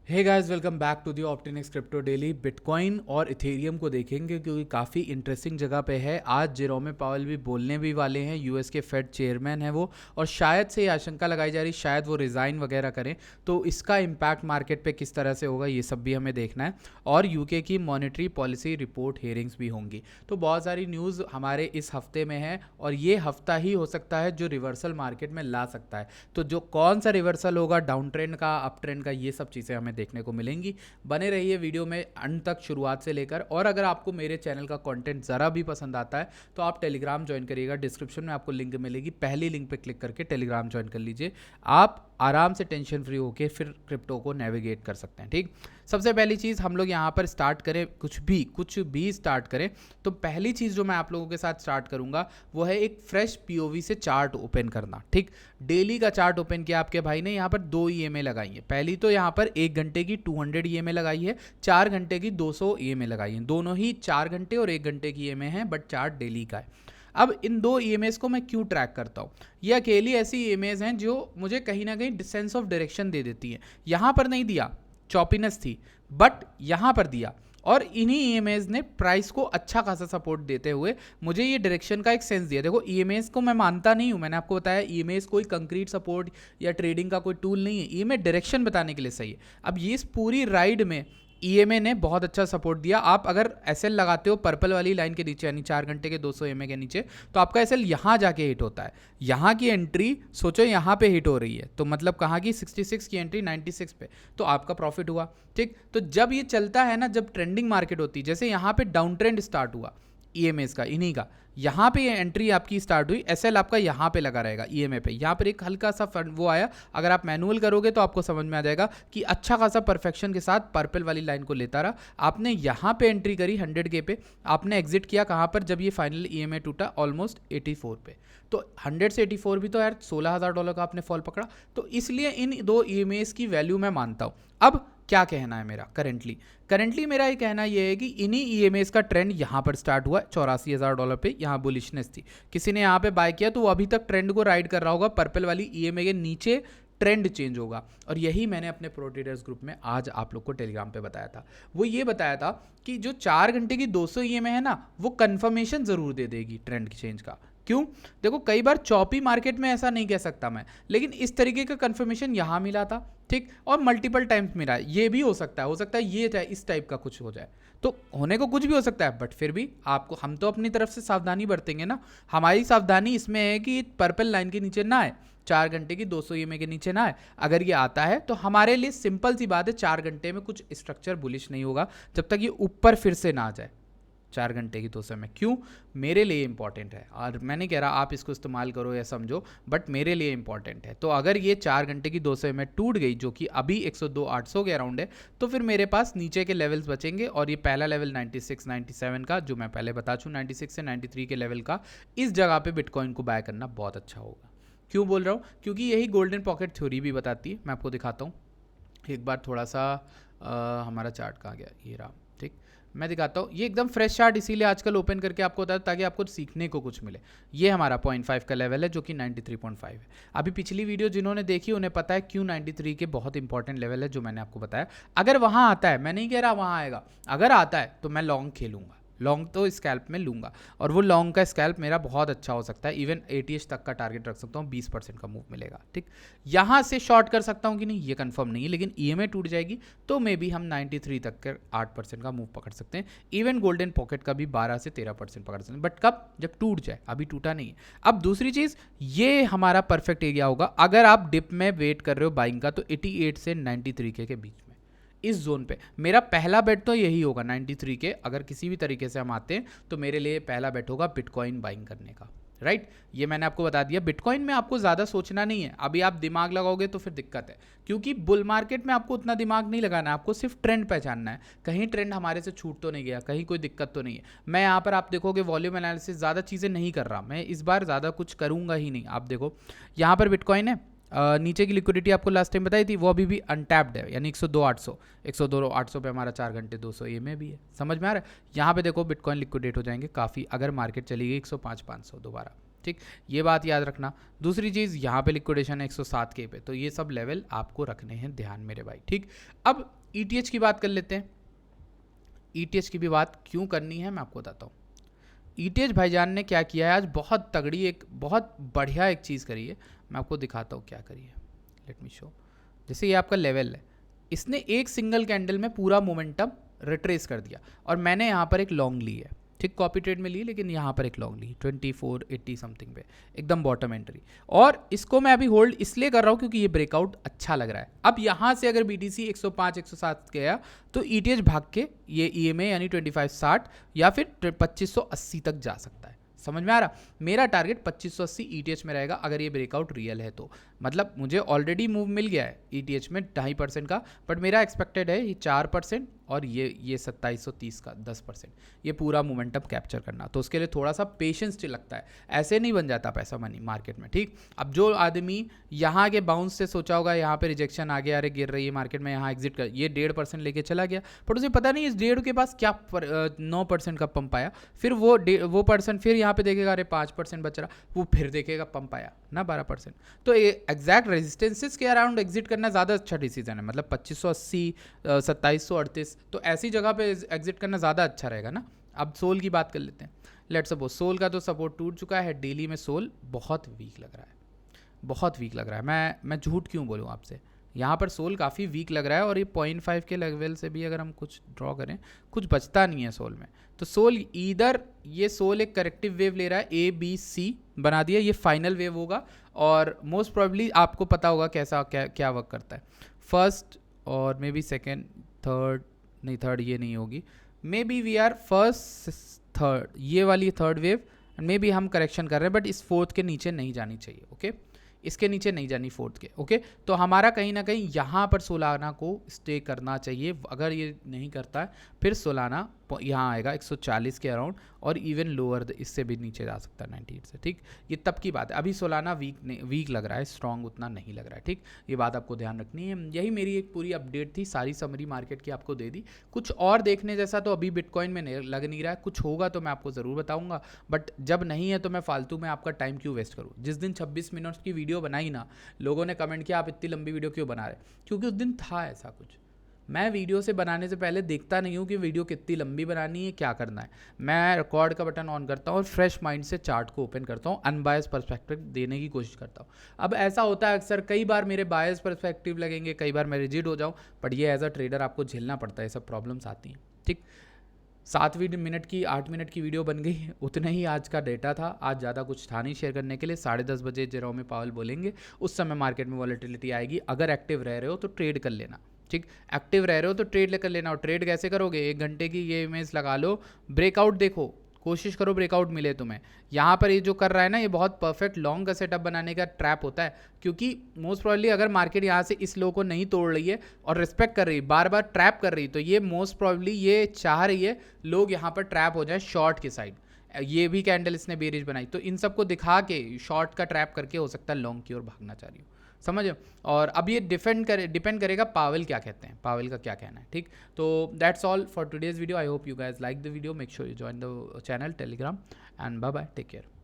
Hey guys, welcome back to the Optinix crypto daily. Bitcoin और ethereum को देखेंगे क्योंकि काफ़ी इंटरेस्टिंग जगह पे है। आज जेरोम पावेल भी बोलने भी वाले हैं, यूएस के फेड चेयरमैन है वो, और शायद से ये आशंका लगाई जा रही शायद वो रिज़ाइन वगैरह करें, तो इसका इम्पैक्ट मार्केट पे किस तरह से होगा ये सब भी हमें देखना है। और यूके की मॉनेटरी पॉलिसी रिपोर्ट हेयरिंग्स भी होंगी, तो बहुत सारी न्यूज़ हमारे इस हफ्ते में है और ये हफ्ता ही हो सकता है जो रिवर्सल मार्केट में ला सकता है। तो जो कौन सा रिवर्सल होगा, डाउन ट्रेंड का, अप ट्रेंड का, ये सब चीज़ें हमें देखने को मिलेंगी। बने रहिए वीडियो में अंत तक, शुरुआत से लेकर। और अगर आपको मेरे चैनल का कंटेंट ज़रा भी पसंद आता है तो आप टेलीग्राम ज्वाइन करिएगा। डिस्क्रिप्शन में आपको लिंक मिलेगी, पहली लिंक पे क्लिक करके टेलीग्राम ज्वाइन कर लीजिए। आप आराम से टेंशन फ्री होकर फिर क्रिप्टो को नेविगेट कर सकते हैं। ठीक, सबसे पहली चीज़ हम लोग यहाँ पर स्टार्ट करें, कुछ भी स्टार्ट करें, तो पहली चीज़ जो मैं आप लोगों के साथ स्टार्ट करूँगा वो है एक फ्रेश पीओवी से चार्ट ओपन करना। ठीक, डेली का चार्ट ओपन किया आपके भाई ने, यहाँ पर 2 ईएमए लगाई है। पहली तो यहाँ पर 1 घंटे की 200 ईएमए लगाई है, 4 घंटे की 200 ईएमए लगाई है। दोनों ही 4 घंटे और 1 घंटे की ईएमए है, बट चार्ट डेली का है। अब इन दो ईएमएस को मैं क्यों ट्रैक करता हूँ? ये अकेली ऐसी ईएमएस हैं जो मुझे कहीं ना कहीं सेंस ऑफ डायरेक्शन दे देती हैं। यहाँ पर नहीं दिया, चॉपीनेस थी, बट यहाँ पर दिया, और इन्हीं ईएमएस ने प्राइस को अच्छा खासा सपोर्ट देते हुए मुझे ये डायरेक्शन का एक सेंस दिया। देखो, ईएमएस को मैं मानता नहीं हूँ, मैंने आपको बताया ईएमएस कोई कंक्रीट सपोर्ट या ट्रेडिंग का कोई टूल नहीं है, ईएमएस डायरेक्शन बताने के लिए सही है। अब ये इस पूरी राइड में ईएमए ने बहुत अच्छा सपोर्ट दिया। आप अगर एसएल लगाते हो पर्पल वाली लाइन के नीचे, यानी 4 घंटे के 200 ईएमए के नीचे, तो आपका एसएल यहाँ जाके हिट होता है। यहाँ की एंट्री सोचो यहाँ पे हिट हो रही है, तो मतलब कहाँ की 66 की एंट्री 96 पे, तो आपका प्रॉफिट हुआ। ठीक, तो जब ये चलता है ना, जब ट्रेंडिंग मार्केट होती है, जैसे यहाँ पे डाउन ट्रेंड स्टार्ट हुआ ईएमएस का, इन्हीं का, यहाँ पे ये एंट्री आपकी स्टार्ट हुई, एसएल आपका यहाँ पे लगा रहेगा ईएमए पे। यहाँ पर एक हल्का सा वो आया, अगर आप मैनुअल करोगे तो आपको समझ में आ जाएगा कि अच्छा खासा परफेक्शन के साथ पर्पल वाली लाइन को लेता रहा। आपने यहाँ पे एंट्री करी 100 के पे, आपने एग्जिट किया कहाँ पर, जब ये फाइनल ईएमए टूटा ऑलमोस्ट 84 पे। तो 100 से 84 भी तो यार $16,000 का आपने फॉल पकड़ा। तो इसलिए इन दो ईएमएस की वैल्यू मैं मानता हूँ। अब क्या कहना है मेरा करंटली मेरा ये कहना ये है कि इन्हीं ईएमएस का ट्रेंड यहाँ पर स्टार्ट हुआ $84,000 पे, यहाँ बुलिशनेस थी, किसी ने यहाँ पे बाय किया तो वो अभी तक ट्रेंड को राइड कर रहा होगा, पर्पल वाली ईएमए के नीचे ट्रेंड चेंज होगा। और यही मैंने अपने प्रो ट्रेडर्स ग्रुप में आज आप लोग को टेलीग्राम पे बताया था। वो ये बताया था कि जो 4 घंटे की 200 ईएमए है ना, वो कंफर्मेशन जरूर दे देगी ट्रेंड चेंज का। क्यों? देखो, कई बार चॉपी मार्केट में ऐसा नहीं कह सकता मैं, लेकिन इस तरीके का कंफर्मेशन यहाँ मिला था। ठीक, और मल्टीपल टाइम्स मिला है। ये भी हो सकता है ये इस टाइप का कुछ हो जाए, तो होने को कुछ भी हो सकता है, बट फिर भी आपको, हम तो अपनी तरफ से सावधानी बरतेंगे ना। हमारी सावधानी इसमें है कि पर्पल लाइन के नीचे ना आए, 4 घंटे की 200 ईएमए के नीचे ना आए। अगर ये आता है तो हमारे लिए सिंपल सी बात है, 4 घंटे में कुछ स्ट्रक्चर बुलिश नहीं होगा जब तक ये ऊपर फिर से ना आ जाए। 4 घंटे की 200 में क्यों? मेरे लिए इंपॉर्टेंट है, और मैं नहीं कह रहा आप इसको इस्तेमाल करो या समझो, बट मेरे लिए इंपॉर्टेंट है। तो अगर ये 4 घंटे की 200 में टूट गई, जो कि अभी 102,800 के अराउंड है, तो फिर मेरे पास नीचे के लेवल्स बचेंगे, और ये पहला लेवल 96 97 का, जो मैं पहले बता चूँ 96 से 93 के लेवल का, इस जगह पे बिटकॉइन को बाय करना बहुत अच्छा होगा। क्यों बोल रहा हूँ? क्योंकि यही गोल्डन पॉकेट थ्योरी भी बताती है। मैं आपको दिखाता हूँ एक बार, थोड़ा सा हमारा चार्ट कहाँ गया, ये रहा। ठीक, मैं दिखाता हूँ, ये एकदम फ्रेश चार्ट इसीलिए आजकल ओपन करके आपको बताया ताकि आपको सीखने को कुछ मिले। ये हमारा 0.5 का लेवल है, जो कि 93.5 है। अभी पिछली वीडियो जिन्होंने देखी उन्हें पता है क्यों 93 के बहुत इंपॉर्टेंट लेवल है, जो मैंने आपको बताया। अगर वहाँ आता है, मैं नहीं कह रहा वहाँ आएगा, अगर आता है तो मैं लॉन्ग खेलूंगा, लॉन्ग तो स्कैल्प में लूंगा, और वो लॉन्ग का स्कैल्प मेरा बहुत अच्छा हो सकता है। इवन 80 तक का टारगेट रख सकता हूँ, 20% का मूव मिलेगा। ठीक, यहाँ से शॉर्ट कर सकता हूँ कि नहीं ये कंफर्म नहीं है, लेकिन ईएमए टूट जाएगी तो मे बी हम 93 तक के 8% का मूव पकड़ सकते हैं। इवन गोल्डन पॉकेट का भी 12 से 13% पकड़ सकते हैं, बट कब? जब टूट जाए, अभी टूटा नहीं है। अब दूसरी चीज़, ये हमारा परफेक्ट एरिया होगा अगर आप डिप में वेट कर रहे हो बाइंग का, तो 88 से 93 के बीच में, इस जोन पे मेरा पहला बेट तो यही होगा 93 के। अगर किसी भी तरीके से हम आते हैं तो मेरे लिए पहला बेट होगा बिटकॉइन बाइंग करने का। राइट, ये मैंने आपको बता दिया। बिटकॉइन में आपको ज़्यादा सोचना नहीं है, अभी आप दिमाग लगाओगे तो फिर दिक्कत है, क्योंकि बुल मार्केट में आपको उतना दिमाग नहीं लगाना है, आपको सिर्फ ट्रेंड पहचानना है। कहीं ट्रेंड हमारे से छूट तो नहीं गया, कहीं कोई दिक्कत तो नहीं है। मैं यहाँ पर, आप देखोगे, वॉल्यूम एनालिसिस ज़्यादा चीज़ें नहीं कर रहा, मैं इस बार ज़्यादा कुछ करूँगा ही नहीं। आप देखो यहाँ पर बिटकॉइन है, नीचे की लिक्विडिटी आपको लास्ट टाइम बताई थी, वो अभी भी अनटैप्ड है, यानी 102,800 पे हमारा 4 घंटे 200 ये में भी है। समझ में आ रहा है? यहाँ पे देखो बिटकॉइन लिक्विडेट हो जाएंगे काफ़ी, अगर मार्केट चली गई 105-500 दोबारा। ठीक, ये बात याद रखना। दूसरी चीज़, यहाँ पे लिक्विडेशन है 107 के पे, तो ये सब लेवल आपको रखने हैं ध्यान मेरे भाई। ठीक, अब ETH की बात कर लेते हैं। ETH की भी बात क्यों करनी है मैं आपको बताता हूँ। ETH भाईजान ने क्या किया है आज, बहुत तगड़ी एक बहुत बढ़िया एक चीज़ करी है, मैं आपको दिखाता हूँ क्या करी है। Let me show. जैसे ये आपका लेवल है, इसने एक सिंगल कैंडल में पूरा मोमेंटम रिट्रेस कर दिया और मैंने यहाँ पर एक लॉन्ग ली है, ठीक, कॉपी ट्रेड में ली, लेकिन यहाँ पर एक लॉन्ग ली 2480 समथिंग पे, एकदम बॉटम एंट्री। और इसको मैं अभी होल्ड इसलिए कर रहा हूँ क्योंकि ये ब्रेकआउट अच्छा लग रहा है। अब यहाँ से अगर BTC 105 107 गया तो ETH भाग के ये EMA यानी 2560 या फिर 2580 तक जा सकता है। समझ में आ रहा? मेरा टारगेट 2580 ETH में रहेगा अगर ये ब्रेकआउट रियल है तो। मतलब मुझे ऑलरेडी मूव मिल गया है ETH में 2.5% का, बट मेरा एक्सपेक्टेड है ये 4% और ये 2730 का 10%, ये पूरा मोमेंटम कैप्चर करना। तो उसके लिए थोड़ा सा पेशेंस लगता है, ऐसे नहीं बन जाता पैसा मनी मार्केट में, ठीक। अब जो आदमी यहाँ के बाउंस से सोचा होगा यहाँ पे रिजेक्शन आ गया, अरे गिर रही है मार्केट में, यहाँ एग्जिट कर, ये 1.5% लेके चला गया, पर उसे पता नहीं इस 1.5 के पास क्या 9% का पंप आया, फिर वो परसेंट फिर यहाँ पे देखेगा अरे 5% बच रहा, वो फिर देखेगा पंप आया ना 12%। तो एग्जैक्ट रेजिस्टेंसेस के अराउंड एग्जिट करना ज़्यादा अच्छा डिसीजन है, मतलब 2580 2738, तो ऐसी जगह पे एग्जिट करना ज़्यादा अच्छा रहेगा ना। अब सोल की बात कर लेते हैं। लेट्स सपोज सोल का तो सपोर्ट टूट चुका है, डेली में सोल बहुत वीक लग रहा है, बहुत वीक लग रहा है। मैं झूठ क्यों बोलूँ आपसे, यहाँ पर सोल काफ़ी वीक लग रहा है और ये 0.5 के लेवल से भी अगर हम कुछ ड्रॉ करें कुछ बचता नहीं है सोल में। तो सोल इधर ये सोल एक करेक्टिव वेव ले रहा है, ABC बना दिया, ये फाइनल वेव होगा और मोस्ट प्रोबेबली आपको पता होगा कैसा क्या वर्क करता है। फर्स्ट और मे बी सेकेंड थर्ड, नहीं थर्ड ये नहीं होगी, maybe we are first third, ये वाली थर्ड वेव, मे बी हम करेक्शन कर रहे हैं, बट इस फोर्थ के नीचे नहीं जानी चाहिए, ओके इसके नीचे नहीं जानी फोर्थ के, ओके। तो हमारा कहीं ना कहीं यहाँ पर सोलाना को स्टे करना चाहिए, अगर ये नहीं करता है फिर सोलाना यहाँ आएगा 140 के अराउंड और इवन लोअर इससे भी नीचे जा सकता है 98 से, ठीक। ये तब की बात है, अभी सोलाना वीक लग रहा है, स्ट्रॉन्ग उतना नहीं लग रहा है, ठीक। ये बात आपको ध्यान रखनी है। यही मेरी एक पूरी अपडेट थी, सारी समरी मार्केट की आपको दे दी। कुछ और देखने जैसा तो अभी बिटकॉइन में लग नहीं रहा है, कुछ होगा तो मैं आपको ज़रूर बताऊंगा, बट जब नहीं है तो मैं फालतू में आपका टाइम क्यों वेस्ट करूँ। जिस दिन 26 मिनट की वीडियो बनाई ना, लोगों ने कमेंट किया आप इतनी लंबी वीडियो क्यों बना रहे, क्योंकि उस दिन था ऐसा कुछ। मैं वीडियो से बनाने से पहले देखता नहीं हूँ कि वीडियो कितनी लंबी बनानी है, क्या करना है। मैं रिकॉर्ड का बटन ऑन करता हूँ और फ्रेश माइंड से चार्ट को ओपन करता हूँ, अनबायस पर्सपेक्टिव देने की कोशिश करता हूँ। अब ऐसा होता है अक्सर, कई बार मेरे बायस पर्सपेक्टिव लगेंगे, कई बार मैं रिजिड हो जाऊँ, बट ये एज अ ट्रेडर आपको झेलना पड़ता है, ये सब प्रॉब्लम्स आती हैं, ठीक। 8 मिनट की वीडियो बन गई, उतना ही आज का डेटा था। आज ज़्यादा कुछ था नहीं शेयर करने के लिए। 10:30 बजे जेरोम पावल बोलेंगे, उस समय मार्केट में वॉलेटिलिटी आएगी। अगर एक्टिव रह रहे हो तो ट्रेड कर लेना, ठीक। एक्टिव रह रहे हो तो ट्रेड लेकर लेना। और ट्रेड कैसे करोगे, 1 घंटे की ये इमेज लगा लो, ब्रेकआउट देखो, कोशिश करो ब्रेकआउट मिले तुम्हें। यहाँ पर ये जो कर रहा है ना, ये बहुत परफेक्ट लॉन्ग का सेटअप बनाने का ट्रैप होता है, क्योंकि मोस्ट प्रॉब्ली अगर मार्केट यहाँ से इस लो को नहीं तोड़ रही है और रिस्पेक्ट कर रही है, बार बार ट्रैप कर रही है, तो ये मोस्ट प्रॉब्ली ये चाह रही है लोग यहाँ पर ट्रैप हो जाए शॉर्ट की साइड। ये भी कैंडल इसने बेरिश बनाई, तो इन सबको दिखा के शॉर्ट का ट्रैप करके हो सकता है लॉन्ग की ओर भागना चाह रही हो, समझो। और अब ये डिपेंड करेगा पावेल क्या कहते हैं, पावेल का क्या कहना है, ठीक। तो that's all for today's video. I hope you guys like the video. Make sure you join the channel Telegram and bye bye, take care.